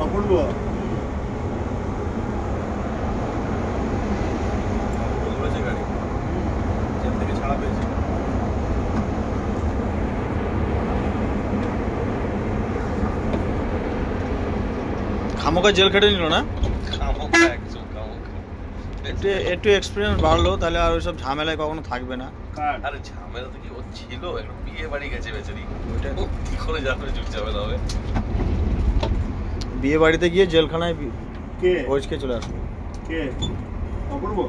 অপূর্ব খামোকা jail খেটে নিল না, একটু এক্সপিরিয়েন্স বাড়লো, তাহলে আর ওইসব ঝামেলায় কখনো থাকবে না। আরে ঝামেলা তো কি ও ছিল, একটা বিয়ে বাড়ি গেছে বেচারি, কি করে যাবে ঝামেলা হবে। বিয়ে বাড়িতে গিয়ে জেলখানায় কে ওইজকে চলে আসবে। কে অপূর্ব?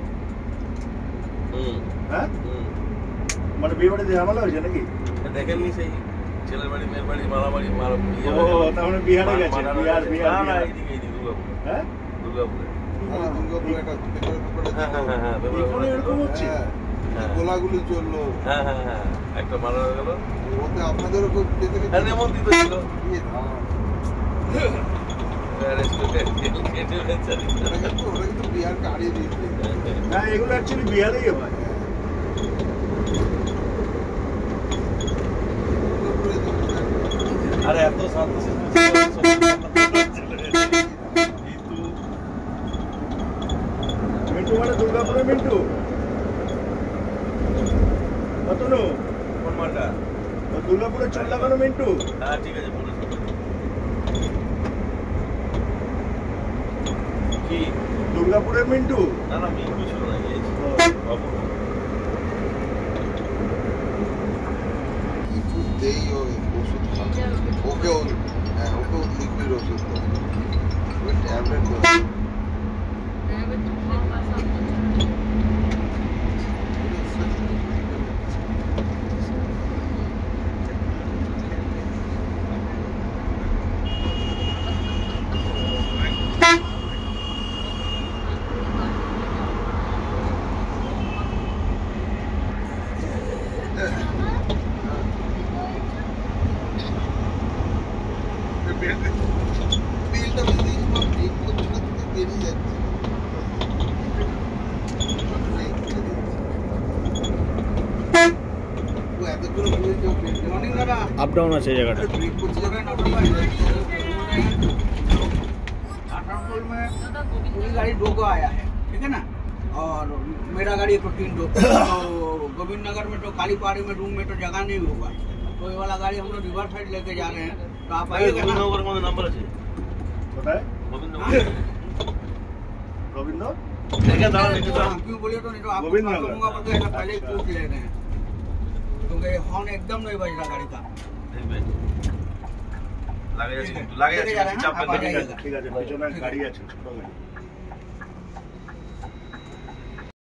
হ্যাঁ মানে বিয়ে বাড়িতে ঝামেলা হয়েছে নাকি? দেখেননি সেই ছেলের বাড়ি মেয়ের বাড়ি মারামারি ও তার মানে বিহারে গেছে। বিহার না এইদিকে দুর্গাপুর। হ্যাঁ দুর্গাপুরে এরকম হচ্ছে, গোলাগুলি চললো। হ্যাঁ একটা মারা গেল, ওতে আপনাদেরও খুব নিমন্ত্রিত ছিল। বিহারকে হারিয়ে দিয়েছে। না এগুলো অ্যাকচুয়ালি বিহারেই হয়। আরে এত শান্ত মিন্টু মানে দুর্গাপুরে মিন্টু কতনু কোন মালটা? দুর্গাপুরে চল লাগানো মিন্টু। হ্যাঁ ঠিক আছে বলুন। কি দুর্গাপুরের মিন্টু? না না মিন্টু ছিল না, দেই ওই ওষুধ ওকেও লিকুইড ওষুধ ওই ট্যাবলেট বিলটা বেরিয়ে যাচ্ছে। আপ ডাউন আছে এই জায়গাটা। गाड़ी दो को आया है, ठीक है ना, और मेरा गाड़ी 1 3 तो गोविंद नगर में तो काली पहाड़ी में रूम में तो जगह नहीं होगा, तो ये वाला गाड़ी हम लोग रिवर साइड लेके जा रहे हैं, तो आप आइएगा ना। নগর মধ্যে নাম্বার আছে কোথায়? গোবিন্দ গোবিন্দ দেখে দাঁড়ান একটু দাঁড়ান। क्यों बोलिए तो नहीं तो आपको गोविंद कॉल नगर। करूंगा, बोलते हैं पहले ही पूछ ले रहे हैं, क्योंकि हॉर्न एकदम नहीं बज रहा गाड़ी का। দেখবেন লাগে যাচ্ছে, লাগে যাচ্ছে, চাপ आप आ দেন। जाइएगा। ঠিক আছে, পিছনে গাড়ি আছে ছোট গাড়ি।